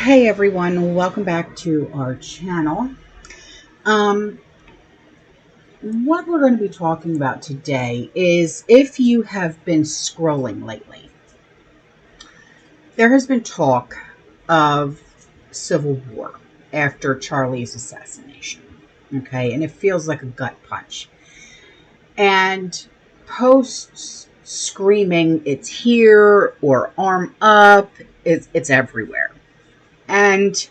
Hey everyone, welcome back to our channel. Um, what we're going to be talking about today is if you have been scrolling lately, there has been talk of civil war after Charlie's assassination. Okay, and it feels like a gut punch. And posts screaming, it's here, or arm up, it's everywhere. And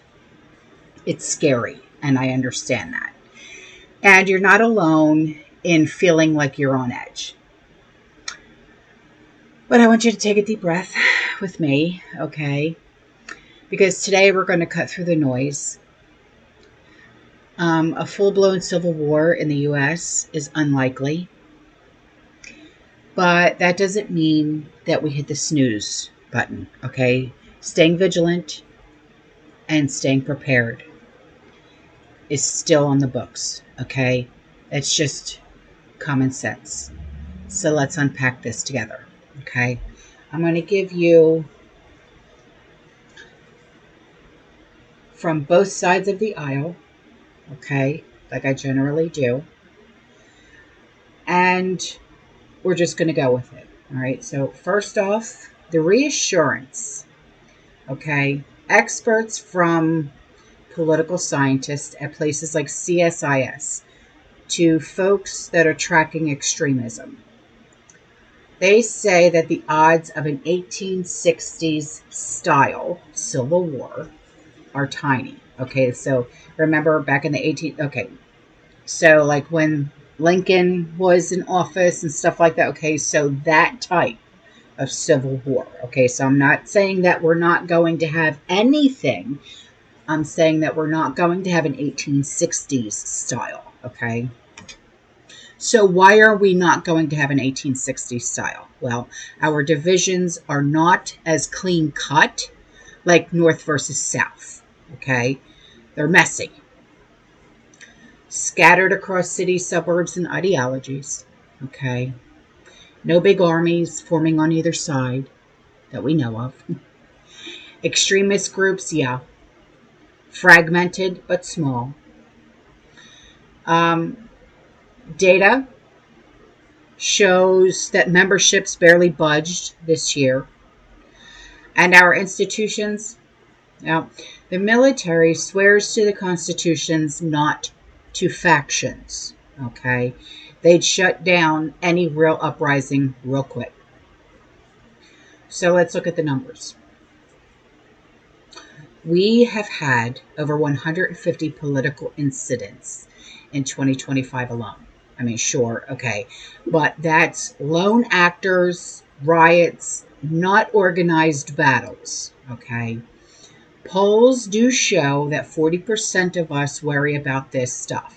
it's scary, and I understand that. And you're not alone in feeling like you're on edge. But I want you to take a deep breath with me, okay? Because today we're going to cut through the noise. A full-blown civil war in the U.S. is unlikely. But that doesn't mean that we hit the snooze button, okay? Staying vigilant and staying prepared is still on the books, okay? It's just common sense. So let's unpack this together, okay? I'm going to give you from both sides of the aisle, okay, like I generally do. And we're just going to go with it, all right? So first off, the reassurance, okay? Experts from political scientists at places like CSIS to folks that are tracking extremism. They say that the odds of an 1860s style civil war are tiny. Okay, so remember back in the 18th, okay, so like when Lincoln was in office and stuff like that, okay, so that type of civil war. Okay, so I'm not saying that we're not going to have anything. I'm saying that we're not going to have an 1860s style, okay? So why are we not going to have an 1860s style? Well, our divisions are not as clean cut like North versus South, okay? They're messy. Scattered across cities, suburbs, and ideologies, okay? No big armies forming on either side that we know of. Extremist groups, yeah. Fragmented, but small. Data shows that memberships barely budged this year. And our institutions, now, the military swears to the constitutions, not to factions, okay? They'd shut down any real uprising real quick. So let's look at the numbers. We have had over 150 political incidents in 2025 alone. I mean, sure, okay, but that's lone actors, riots, not organized battles, okay? Polls do show that 40% of us worry about this stuff,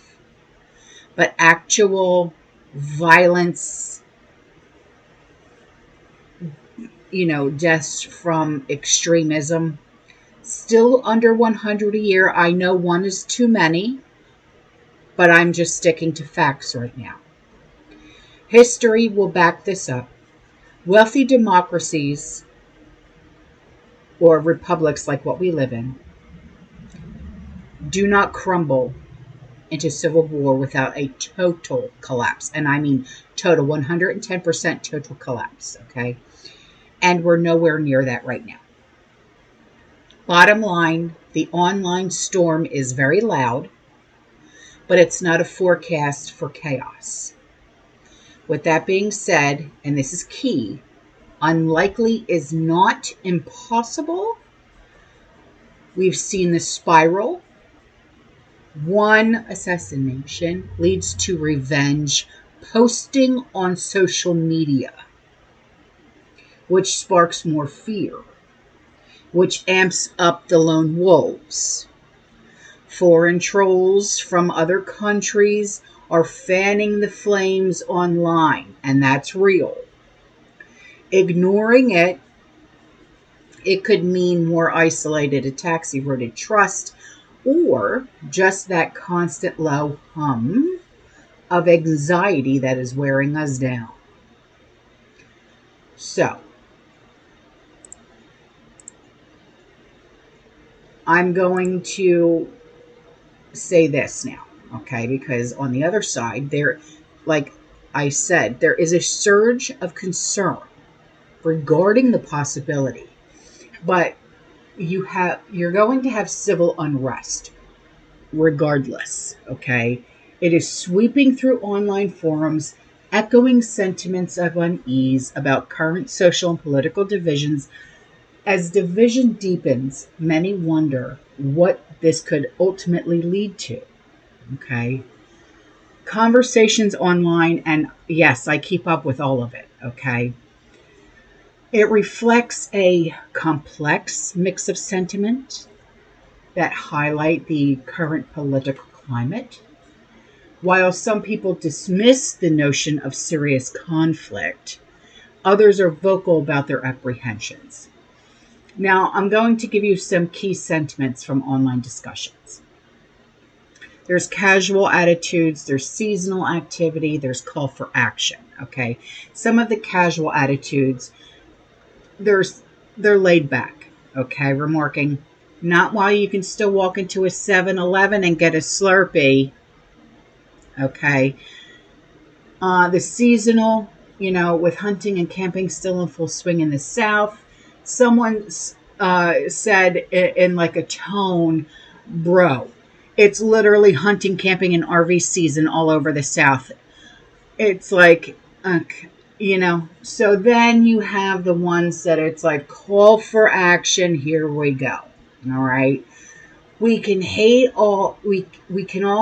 but actual violence, deaths from extremism, still under 100 a year. I know one is too many, but I'm just sticking to facts right now. History will back this up. Wealthy democracies, or republics like what we live in, do not crumble into civil war without a total collapse. And I mean total, 110% total collapse, okay? And we're nowhere near that right now. Bottom line, the online storm is very loud, but it's not a forecast for chaos. With that being said, and this is key, unlikely is not impossible. We've seen the spiral. One assassination leads to revenge posting on social media, which sparks more fear, which amps up the lone wolves. Foreign trolls from other countries are fanning the flames online, and that's real. Ignoring it, it could mean more isolated attacks, eroded trust, or just that constant low hum of anxiety that is wearing us down. So, I'm going to say this now, okay? Because on the other side, like I said, there is a surge of concern regarding the possibility, but you're going to have civil unrest regardless, okay? It is sweeping through online forums, echoing sentiments of unease about current social and political divisions. As division deepens, many wonder what this could ultimately lead to, okay? Conversations online, and yes, I keep up with all of it, okay? It reflects a complex mix of sentiment that highlight the current political climate. While some people dismiss the notion of serious conflict, others are vocal about their apprehensions. Now, I'm going to give you some key sentiments from online discussions. There's casual attitudes, there's seasonal activity, there's call for action, okay? Some of the casual attitudes, they're laid back, okay? Remarking, not while you can still walk into a 7-Eleven and get a Slurpee, okay? The seasonal, with hunting and camping still in full swing in the South. Someone said in like a tone, bro, it's literally hunting, camping, and RV season all over the South. It's like, so then you have the ones that it's like, call for action, here we go. All right. We can all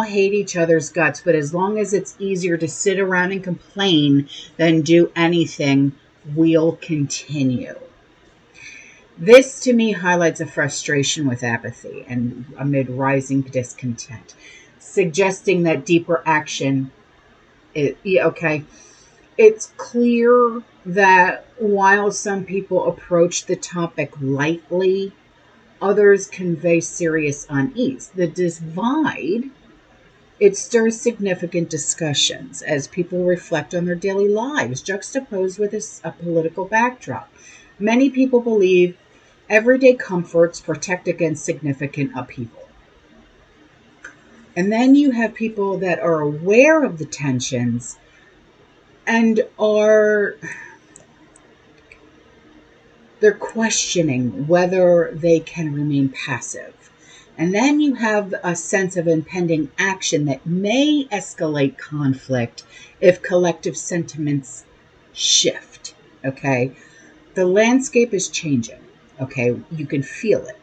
hate each other's guts, but as long as it's easier to sit around and complain than do anything, we'll continue. This to me highlights a frustration with apathy and amid rising discontent, suggesting that deeper action okay. It's clear that while some people approach the topic lightly, others convey serious unease. The divide, it stirs significant discussions as people reflect on their daily lives, juxtaposed with a political backdrop. Many people believe everyday comforts protect against significant upheaval. And then you have people that are aware of the tensions and they're questioning whether they can remain passive. And then you have a sense of impending action that may escalate conflict if collective sentiments shift, okay? The landscape is changing, okay? You can feel it.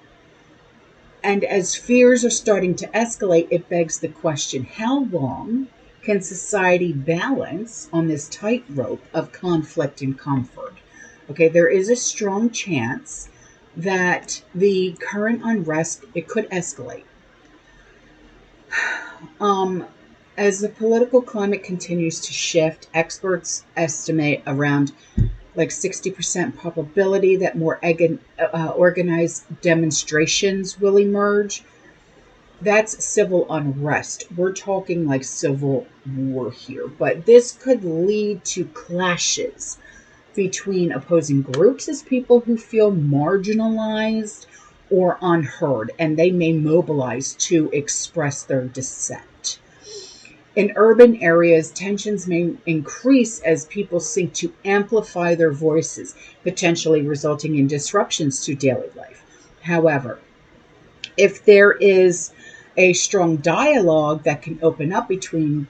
And as fears are starting to escalate, it begs the question, how long can society balance on this tightrope of conflict and comfort? Okay, there is a strong chance that the current unrest, it could escalate. As the political climate continues to shift, experts estimate around like 60% probability that more organized demonstrations will emerge. That's civil unrest. We're talking like civil war here, but this could lead to clashes between opposing groups as people who feel marginalized or unheard, and they may mobilize to express their dissent. In urban areas, tensions may increase as people seek to amplify their voices, potentially resulting in disruptions to daily life. However, if there is a strong dialogue that can open up between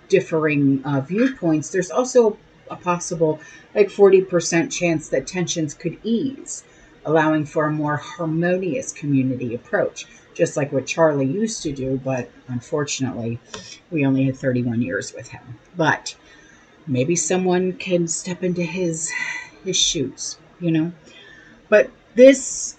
differing viewpoints, there's also a possible 40% chance that tensions could ease, allowing for a more harmonious community approach, just like what Charlie used to do, but unfortunately, we only had 31 years with him. But maybe someone can step into his shoes, But this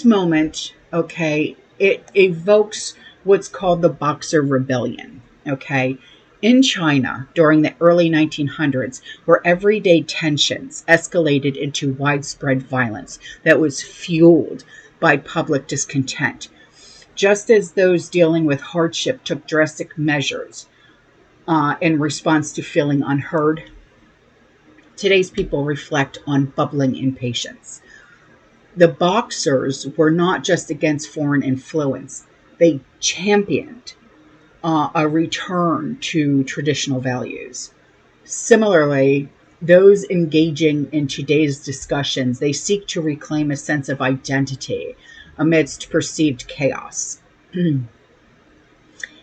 moment, okay, it evokes what's called the Boxer Rebellion, okay? In China, during the early 1900s, where everyday tensions escalated into widespread violence that was fueled by public discontent. Just as those dealing with hardship took drastic measures in response to feeling unheard, today's people reflect on bubbling impatience. The Boxers were not just against foreign influence, they championed a return to traditional values. Similarly, those engaging in today's discussions, they seek to reclaim a sense of identity amidst perceived chaos.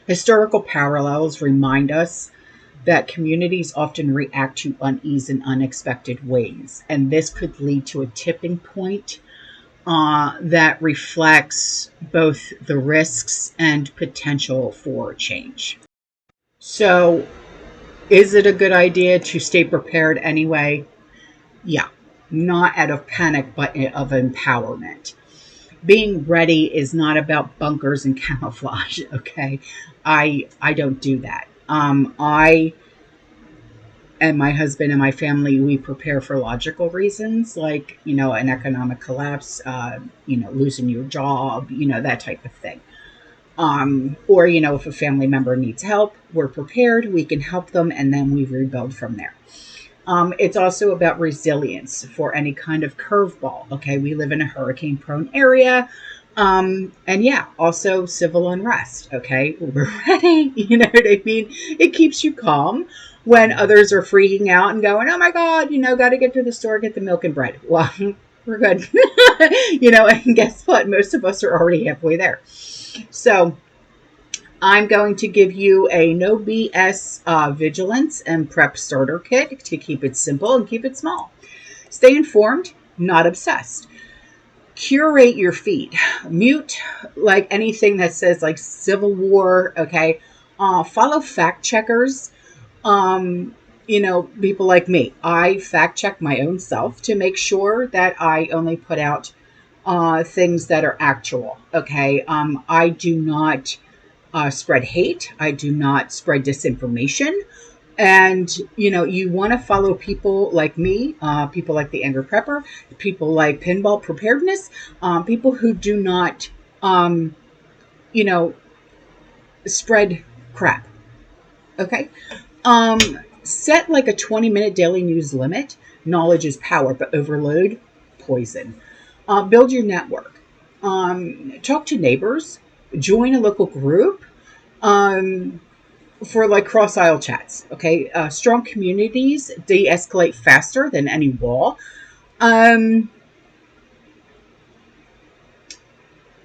Historical parallels remind us that communities often react to unease in unexpected ways, and this could lead to a tipping point that reflects both the risks and potential for change. So, is it a good idea to stay prepared anyway? Yeah, not out of panic, but of empowerment. Being ready is not about bunkers and camouflage. Okay, I don't do that. I and my husband and my family, we prepare for logical reasons, like, an economic collapse, losing your job, that type of thing. Or, if a family member needs help, we're prepared, we can help them, and then we rebuild from there. It's also about resilience for any kind of curveball. Okay, we live in a hurricane prone area. And yeah, also civil unrest. Okay, we're ready. You know what I mean? It keeps you calm when others are freaking out and going, oh my God, got to get to the store, get the milk and bread. Well, we're good. And guess what? Most of us are already halfway there. So I'm going to give you a no BS vigilance and prep starter kit to keep it simple and keep it small. Stay informed, not obsessed. Curate your feed. Mute like anything that says like Civil War. Okay. Follow fact checkers. People like me. I fact check my own self to make sure that I only put out things that are actual. Okay. I do not spread hate. I do not spread disinformation. And, you want to follow people like me, people like the Angry Prepper, people like Pinball Preparedness, people who do not, spread crap. Okay? Set like a 20-minute daily news limit. Knowledge is power, but overload, poison. Build your network. Talk to neighbors. Join a local group. For like cross aisle chats. Okay. Strong communities de-escalate faster than any wall.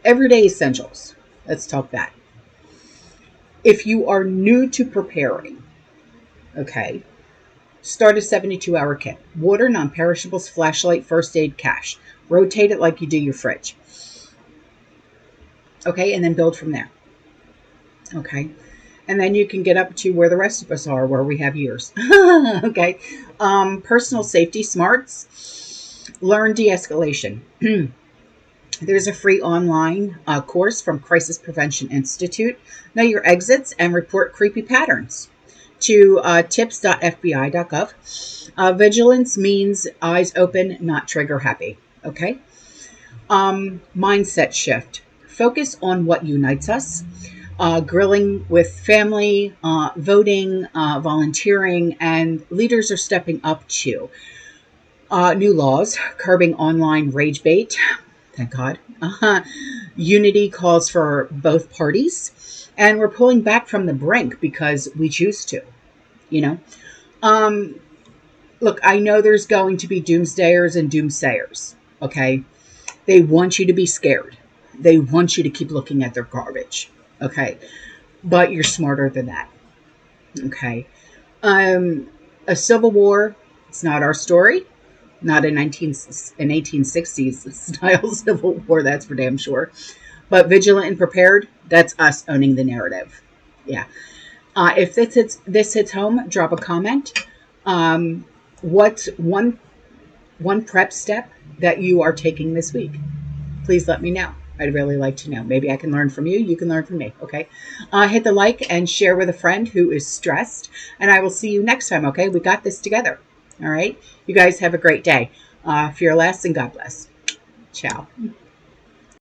Everyday essentials. Let's talk that. If you are new to preparing, okay, start a 72-hour kit. Water, non-perishables, flashlight, first aid, cash. Rotate it like you do your fridge. Okay, and then build from there. Okay. And then you can get up to where the rest of us are, where we have years. Okay. Personal safety smarts. Learn de-escalation. There's a free online course from Crisis Prevention Institute. Know your exits and report creepy patterns to tips.fbi.gov. Vigilance means eyes open, not trigger happy. Okay. Mindset shift. Focus on what unites us. Grilling with family, voting, volunteering, and leaders are stepping up to. New laws, curbing online rage bait. Thank God. Unity calls for both parties. And we're pulling back from the brink because we choose to, Look, I know there's going to be doomsdayers and doomsayers, okay? They want you to be scared. They want you to keep looking at their garbage, okay? But you're smarter than that, okay? A civil war, it's not our story. Not an 1860s style civil war, that's for damn sure. But vigilant and prepared, that's us owning the narrative. Yeah. If this hits home, drop a comment. What's one prep step that you are taking this week? Please let me know. I'd really like to know. Maybe I can learn from you. You can learn from me. Okay. Hit the like and share with a friend who is stressed. And I will see you next time. Okay. We got this together. All right. You guys have a great day. Fear less and God bless. Ciao.